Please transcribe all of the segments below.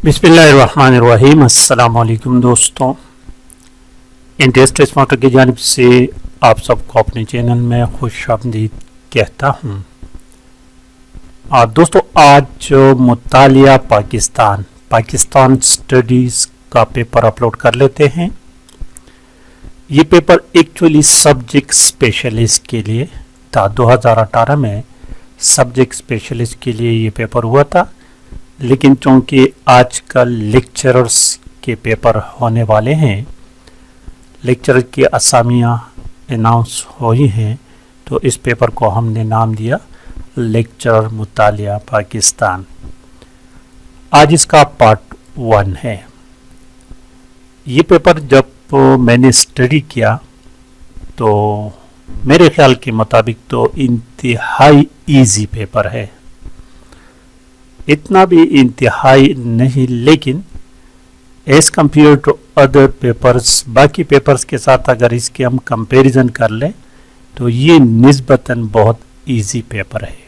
बिस्मिल्लाहिर्रहमानिर्रहीम। अस्सलाम वालेकुम दोस्तों, इंटरेस्ट स्मार्ट की जानिब से आप सबको अपने चैनल में खुश आमदीद कहता हूँ। दोस्तों, आज मुतालिया पाकिस्तान स्टडीज़ का पेपर अपलोड कर लेते हैं। ये पेपर एक्चुअली सब्जेक्ट स्पेशलिस्ट के लिए था। 2018 में सब्जेक्ट स्पेशलिस्ट के लिए ये पेपर हुआ था, लेकिन चूँकि आजकल लेक्चरर्स के पेपर होने वाले हैं, लेक्चरर की असामियाँ अनाउंस हुई हैं, तो इस पेपर को हमने नाम दिया लेक्चरर मुतालिया पाकिस्तान। आज इसका पार्ट 1 है। ये पेपर जब मैंने स्टडी किया तो मेरे ख्याल के मुताबिक तो इंतहाई इजी पेपर है। इतना भी इंतहाई नहीं, लेकिन as compare to other papers, बाकी पेपर्स के साथ अगर इसके हम कंपैरिजन कर लें तो ये निस्बतन बहुत इजी पेपर है।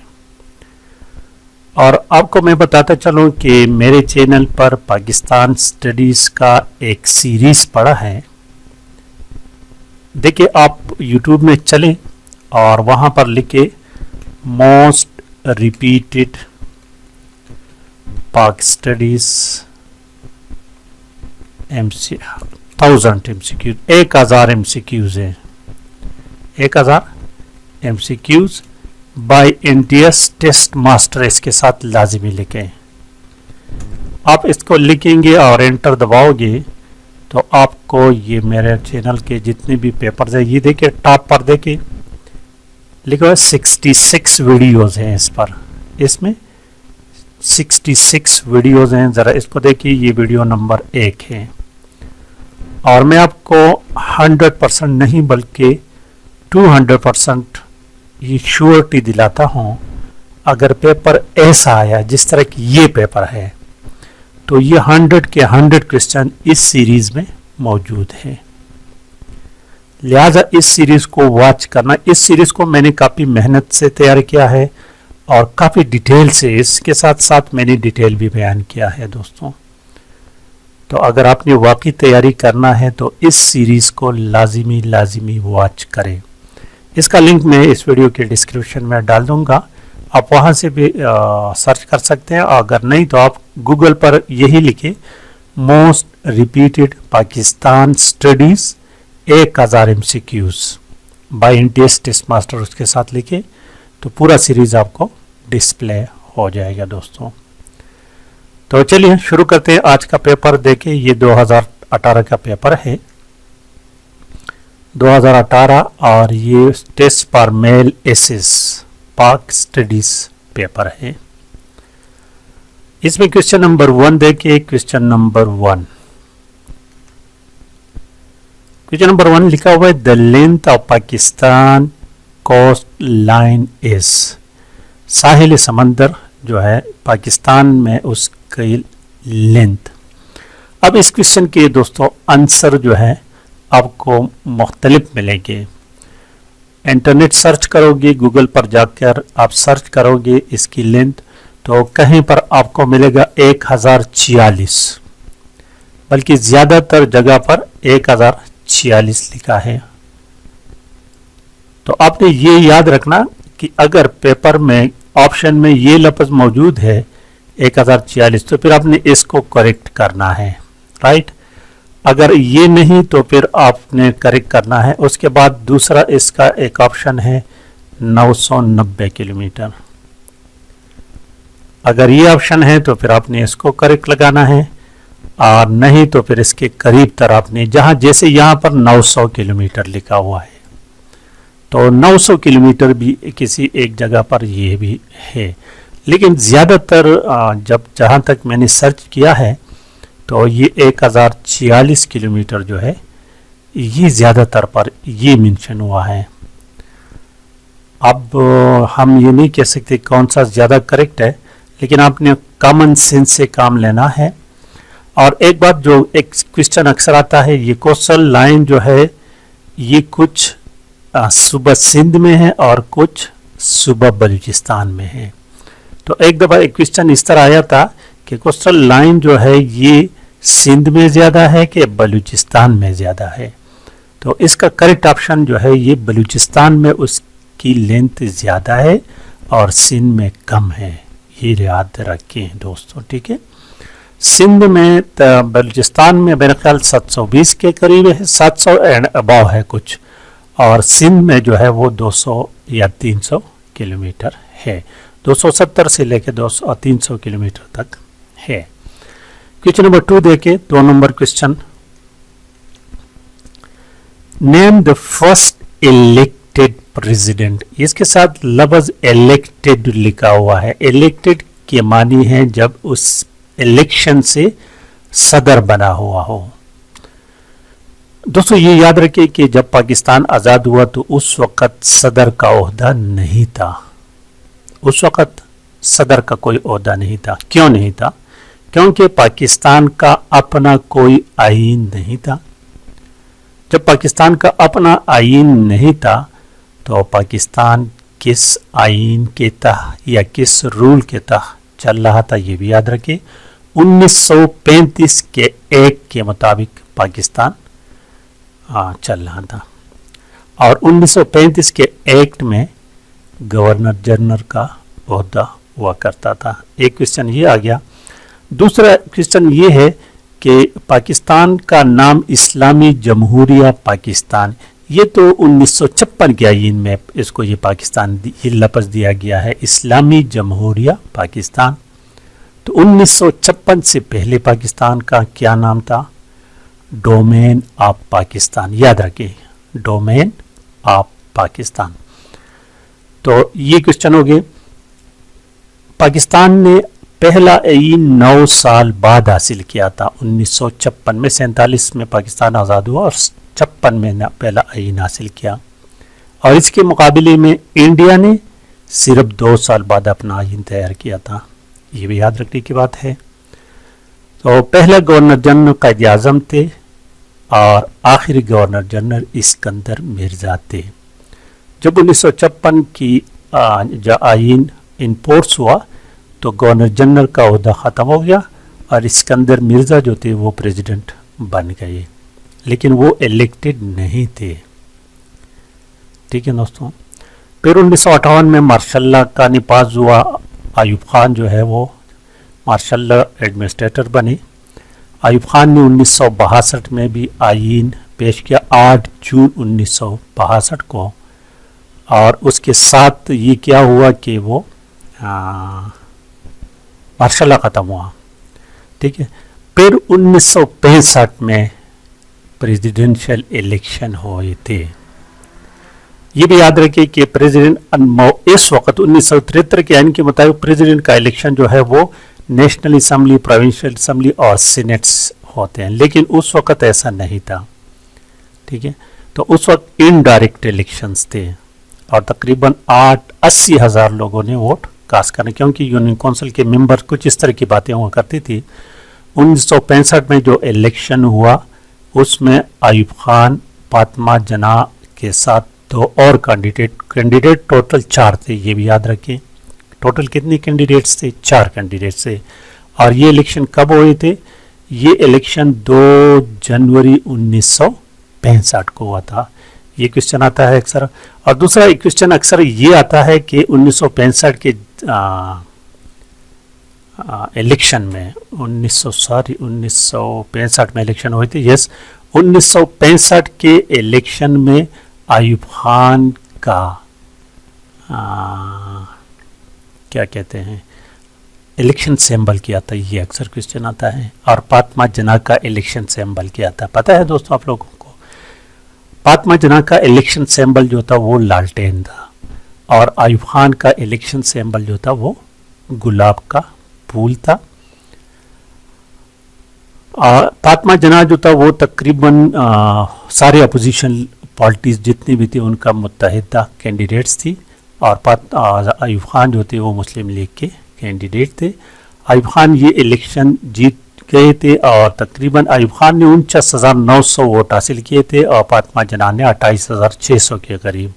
और आपको मैं बताता चलूँ कि मेरे चैनल पर पाकिस्तान स्टडीज़ का एक सीरीज़ पड़ा है। देखिए, आप यूट्यूब में चलें और वहाँ पर लिखे most repeated Pak studies 1000 MCQ, 1000 MCQs है, 1000 MCQs by NTS test master, इसके साथ लाजिमी लिखें। आप इसको लिखेंगे और एंटर दबाओगे तो आपको ये मेरे चैनल के जितने भी पेपर्स हैं, ये देखिए टॉप पर देखिए लिखा है 66 वीडियोज़ हैं इस पर। इसमें 66 वीडियोज़ हैं। ज़रा इसको देखिए, ये वीडियो नंबर 1 है। और मैं आपको 100% नहीं बल्कि 200% ये श्योरिटी दिलाता हूँ, अगर पेपर ऐसा आया जिस तरह की ये पेपर है तो ये 100 के 100 क्वेश्चन इस सीरीज़ में मौजूद है। लिहाजा इस सीरीज़ को वॉच करना। इस सीरीज़ को मैंने काफ़ी मेहनत से तैयार किया है और काफ़ी डिटेल से, इसके साथ साथ मैंने डिटेल भी बयान किया है दोस्तों। तो अगर आपने वाकई तैयारी करना है तो इस सीरीज़ को लाजिमी वॉच करें। इसका लिंक मैं इस वीडियो के डिस्क्रिप्शन में डाल दूंगा, आप वहाँ से भी सर्च कर सकते हैं। अगर नहीं तो आप गूगल पर यही लिखे most repeated Pakistan studies 1000 MCQs by NTS test master, उसके साथ लिखे तो पूरा सीरीज़ आपको डिस्प्ले हो जाएगा दोस्तों। तो चलिए शुरू करते हैं आज का पेपर। देखिए, ये 2018 का पेपर है, 2018, और ये टेस्ट पर मेल एसेस पाक स्टडीज पेपर है। इसमें क्वेश्चन नंबर 1 देखिए। क्वेश्चन नंबर 1 लिखा हुआ है the length of Pakistan coastline is. साहिल समंदर जो है पाकिस्तान में, उसकी लेंथ। अब इस क्वेश्चन के दोस्तों आंसर जो है आपको मुख्तलिफ मिलेंगे। इंटरनेट सर्च करोगे, गूगल पर जाकर आप सर्च करोगे इसकी लेंथ, तो कहीं पर आपको मिलेगा 1046, बल्कि ज़्यादातर जगह पर 1046 लिखा है। तो आपने ये याद रखना कि अगर पेपर में ऑप्शन में ये लफ्ज़ मौजूद है 1046, तो फिर आपने इसको करेक्ट करना है, राइट। अगर ये नहीं तो फिर आपने करेक्ट करना है। उसके बाद दूसरा इसका एक ऑप्शन है 990 किलोमीटर। अगर ये ऑप्शन है तो फिर आपने इसको करेक्ट लगाना है, और नहीं तो फिर इसके करीब तर आपने, जहाँ जैसे यहाँ पर 900 किलोमीटर लिखा हुआ है, तो 900 किलोमीटर भी किसी एक जगह पर ये भी है। लेकिन ज़्यादातर जहाँ तक मैंने सर्च किया है तो ये 1046 किलोमीटर जो है ये ज़्यादातर पर ये मेंशन हुआ है। अब हम ये नहीं कह सकते कौन सा ज़्यादा करेक्ट है, लेकिन आपने कॉमन सेंस से काम लेना है। और एक बात, जो एक क्वेश्चन अक्सर आता है, ये कोस्टल लाइन जो है ये कुछ सूबा सिंध में है और कुछ सूबा बलूचिस्तान में है। तो एक दफ़ा एक क्वेश्चन इस तरह आया था کہ کوسٹل لائن جو ہے یہ سندھ میں زیادہ ہے کہ بلوچستان میں زیادہ ہے. تو اس کا کریکٹ آپشن جو ہے یہ بلوچستان میں اس کی لینتھ زیادہ ہے اور سندھ میں کم ہے. یہ یاد رکھیں دوستوں, ٹھیک ہے. سندھ میں بلوچستان میں میرے خیال 720 کے قریب ہے, 700 اینڈ اباؤ ہے کچھ, اور سندھ میں جو ہے وہ 200 یا 300 کلومیٹر ہے. 270 سے لے کے 300 کلومیٹر تک ہے. کویشچن نمبر 2 دیکھیں, 2 number question. Name the first elected president. اس کے ساتھ لفظ الیکٹڈ لکھا ہوا ہے. الیکٹڈ کے معنی ہے جب اس الیکشن سے صدر بنا ہوا ہو. دوستو یہ یاد رکھیں کہ جب پاکستان آزاد ہوا تو اس وقت صدر کا عہدہ نہیں تھا. اس وقت صدر کا کوئی عہدہ نہیں تھا. کیوں نہیں تھا؟ کیونکہ پاکستان کا اپنا کوئی آئین نہیں تھا. جب پاکستان کا اپنا آئین نہیں تھا تو پاکستان کس آئین کے تحت یا کس رول کے تحت چل رہا تھا یہ بھی یاد رکھیں. 1935 کے ایکٹ کے مطابق پاکستان چل رہا تھا, اور 1935 کے ایکٹ میں گورنر جنرل کا عہدہ ہوا کرتا تھا. ایک کویشچن یہ آ گیا. دوسرا کویشچن یہ ہے کہ پاکستان کا نام اسلامی جمہوریہ پاکستان, یہ تو 1956 کے آئین میں اس کو یہ پاکستان یہ لفظ دیا گیا ہے, اسلامی جمہوریہ پاکستان. تو 1956 سے پہلے پاکستان کا کیا نام تھا؟ Domain of Pakistan. یاد رکھیں, ڈومین آف پاکستان. تو یہ کویشچن ہو گئے. پاکستان نے پہلا آئین 9 سال بعد حاصل کیا تھا. 1956 میں 47 میں پاکستان آزاد ہوا اور 56 میں پہلا آئین حاصل کیا, اور اس کے مقابلے میں انڈیا نے صرف 2 سال بعد اپنا آئین تیار کیا تھا. یہ بھی یاد رکھنے کی بات ہے. تو پہلا گورنر جنرل قائد اعظم تھے اور آخری گورنر جنرل اسکندر مرزا تھے. جب 1956 کی آئین انفورس ہوا تو گورنر جنرل کا عہدہ ختم ہو گیا اور اسکندر مرزا جو تھے وہ پریزیڈنٹ بن گئے, لیکن وہ الیکٹڈ نہیں تھے. ٹھیک ہے دوستوں. پھر 1958 میں مارشل لا کا نفاذ ہوا. ایوب خان جو ہے وہ مارشل لا ایڈمنسٹریٹر بنے. ایوب خان نے 1962 میں بھی آئین پیش کیا 8 جون 1962 کو, اور اس کے ساتھ یہ کیا ہوا کہ وہ مارشل لا ختم ہوا. ٹھیک ہے. پھر 1965 میں پریزیڈنشل الیکشن ہوئے تھے. یہ بھی یاد رکھیں کہ پریزیڈنٹ اس وقت 1973 کے آئین کے مطابق پریزیڈنٹ کا الیکشن جو ہے وہ نیشنل اسمبلی, پروونشل اسمبلی اور سینٹس ہوتے ہیں, لیکن اس وقت ایسا نہیں تھا. ٹھیک ہے. تو اس وقت انڈائریکٹ الیکشنز تھے اور تقریباً 80 ہزار لوگوں نے ووٹ کاسٹ کرنے, کیونکہ یونین کونسل کے ممبر کچھ اس طرح کی باتیں ہوا کرتی تھی. 1965 میں جو الیکشن ہوا اس میں ایوب خان, فاطمہ جناح کے ساتھ 2 اور کینڈیڈیٹ ٹوٹل 4 تھے. یہ بھی یاد رکھیں. ٹوٹل کتنی کینڈیڈیٹس تھے؟ 4 کینڈیڈیٹس تھے. اور یہ الیکشن کب ہوئے تھے؟ یہ الیکشن 2 جنوری 1965 کو ہوا تھا. یہ کویشچن آتا ہے اکثر. اور دوسرا ایک کویشچن اکثر یہ آتا ہے کہ 1965 کے الیکشن میں 1965 میں الیکشن ہوئے تھے. یس, 1965 کے الیکشن میں ایوب خان کا کیا کہتے ہیں الیکشن سیمبل کیا تھا. یہ اکثر کویشچن آتا ہے. اور فاطمہ جناح کا الیکشن سیمبل کیا تھا؟ پتہ ہے دوستوں آپ لوگوں کو؟ فاطمہ جناح کا الیکشن سیمبل جو تھا وہ لالٹین تھا, اور ایوب خان کا الیکشن سیمبل جو تھا وہ گلاب کا پھول تھا. فاطمہ جناح جو تھا وہ تقریباً سارے اپوزیشن پارٹیز جتنی بھی تھی ان کا متحدہ کینڈیڈیٹس تھی, اور ایوب خان جو تھے وہ مسلم لیگ کے کینڈیڈیٹ تھے. ایوب خان یہ الیکشن جیت گئے تھے اور تقریباً ایوب خان نے 49,900 ووٹ حاصل کیے تھے اور فاطمہ جناح نے 28,600 کے قریب.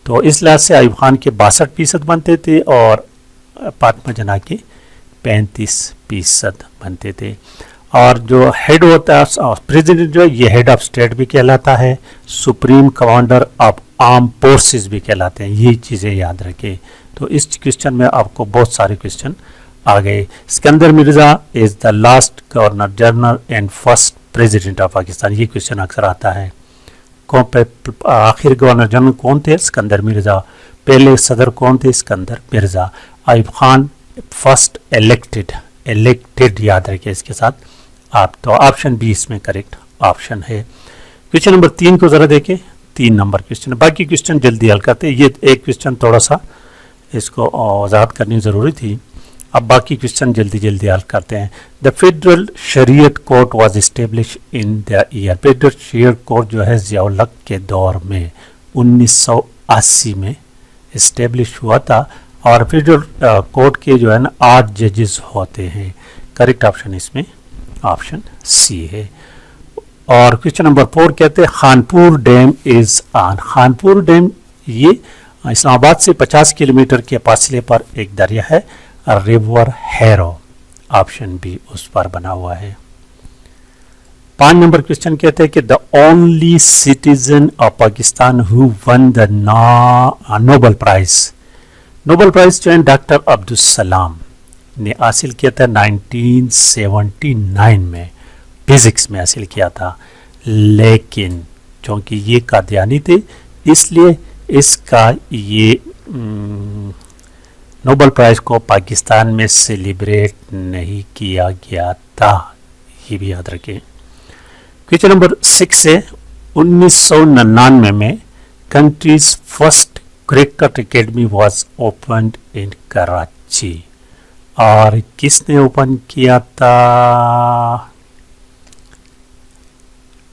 تو اس لحاظ سے ایوب خان کے 62% بنتے تھے اور فاطمہ جناح کے 35% बनते थे। और जो हेड होता है प्रेसिडेंट जो है ये हेड ऑफ स्टेट भी कहलाता है, supreme commander of arm forces भी कहलाते हैं। ये चीज़ें याद रखें। तो इस क्वेश्चन में आपको बहुत सारे क्वेश्चन आ गए। Sikandar Mirza is the last governor general and first president of Pakistan, ये क्वेश्चन अक्सर आता है। कौन पे आखिर गवर्नर जनरल कौन थे? सिकंदर मिर्जा। पहले सदर कौन थे? सिकंदर मिर्जा। आयुब खान फर्स्ट इलेक्टेड याद रखिए इसके साथ आप। तो ऑप्शन बी इसमें करेक्ट ऑप्शन है। क्वेश्चन नंबर 3 को जरा देखें। 3 नंबर क्वेश्चन, बाकी क्वेश्चन जल्दी हल करते हैं। ये एक क्वेश्चन थोड़ा सा इसको वजाहत करनी ज़रूरी थी। अब बाकी क्वेश्चन जल्दी जल्दी हल करते हैं। द फेडरल शरीयत court was establish in the year, federal शरीयत कोर्ट जो है ज़ियाउल हक के दौर में 1980 में इस्टेब्लिश हुआ था। और फेडरल कोर्ट के जो है ना 8 जजेस होते हैं। करेक्ट ऑप्शन इसमें ऑप्शन सी है। और क्वेश्चन नंबर 4 कहते हैं Khanpur dam is on. Khanpur dam ये इस्लामाबाद से 50 किलोमीटर के फासले पर एक दरिया है, रिवर हैरो। ऑप्शन बी उस पर बना हुआ है। 5 नंबर क्वेश्चन कहते हैं कि the only citizen of Pakistan who won the Nobel prize. Nobel prize जो है डॉक्टर अब्दुल सलाम ने हासिल किया था 1979 में, फिजिक्स में हासिल किया था। लेकिन चूँकि ये कादियानी थे इसलिए इसका ये नोबेल प्राइज़ को पाकिस्तान में सेलिब्रेट नहीं किया गया था, ये भी याद रखें। क्वेश्चन नंबर 6 है 1999 में countries first cricket academy was opened in Karachi. और किसने ओपन किया था?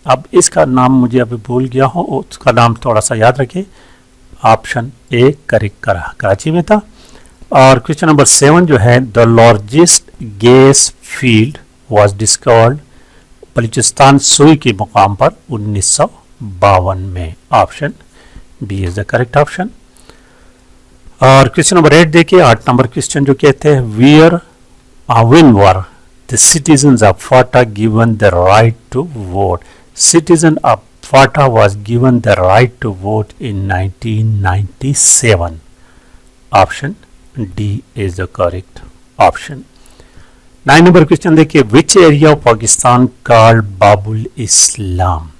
अब इसका नाम मुझे अभी भूल गया हूँ, उसका नाम थोड़ा सा याद रखें। ऑप्शन ए करेक्ट कराची में था। और क्वेश्चन नंबर 7 जो है the largest gas field was discovered Balochistan Sui के मुकाम पर 1952 में। Option B is the correct option. और क्वेश्चन नंबर 8 देखिए, 8 नंबर क्वेश्चन जो कहते हैं when were the citizens of FATA given the right to vote. Citizen of FATA was given the right to vote in 1997। Option D is the correct option. 9 number question देखिए, which area of Pakistan called Babul Islam.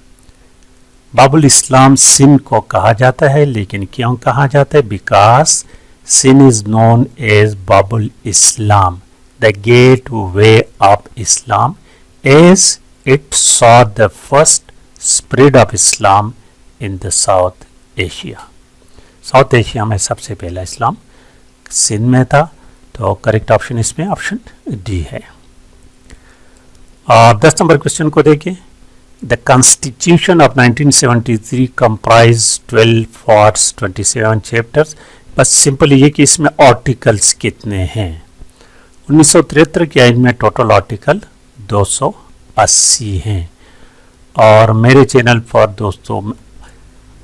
Babul Islam Sindh को कहा जाता है, लेकिन क्यों कहा जाता है? Because Sindh is known as Babul Islam, the gateway of Islam, as it saw the first spread of Islam in the South Asia. South Asia में सबसे पहला इस्लाम सिंध में था। तो करेक्ट ऑप्शन इसमें ऑप्शन डी है। और 10 नंबर क्वेश्चन को देखिए, the constitution of 1973 comprise 12 parts 27 chapters. बस सिंपल ये कि इसमें आर्टिकल्स कितने हैं? 1973 के आइन में टोटल आर्टिकल 280 हैं। और मेरे चैनल पर दोस्तों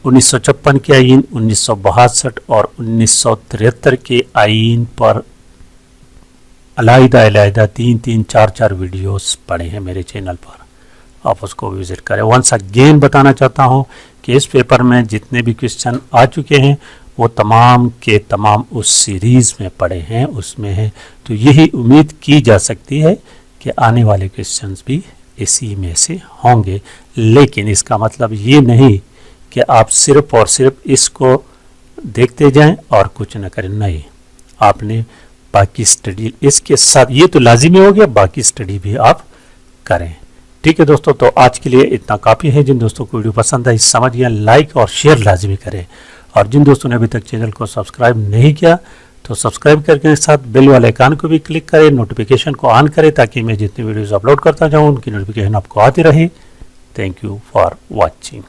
1956 के आइन, 1962 और 1973 के आइन पर अलग-अलग 3-3, 4-4 वीडियोस पड़े हैं मेरे चैनल पर, आप उसको विजिट करें। वंस अगेन बताना चाहता हूं कि इस पेपर में जितने भी क्वेश्चन आ चुके हैं वो तमाम के तमाम उस सीरीज़ में पड़े हैं, उसमें है। तो यही उम्मीद की जा सकती है कि आने वाले क्वेश्चंस भी इसी में से होंगे। लेकिन इसका मतलब ये नहीं कि आप सिर्फ और सिर्फ इसको देखते जाएं और कुछ न करें। नहीं, आपने बाकी स्टडी इसके साथ, ये तो लाजिमी हो गया, बाकी स्टडी भी आप करें। ठीक है दोस्तों, तो आज के लिए इतना काफ़ी है। जिन दोस्तों को वीडियो पसंद आई समझिए लाइक और शेयर लाजिमी करें। और जिन दोस्तों ने अभी तक चैनल को सब्सक्राइब नहीं किया तो सब्सक्राइब करके साथ बेल वाले आइकन को भी क्लिक करें, नोटिफिकेशन को ऑन करें, ताकि मैं जितनी वीडियोस अपलोड करता जाऊँ उनकी नोटिफिकेशन आपको आती रहे। Thank you for watching.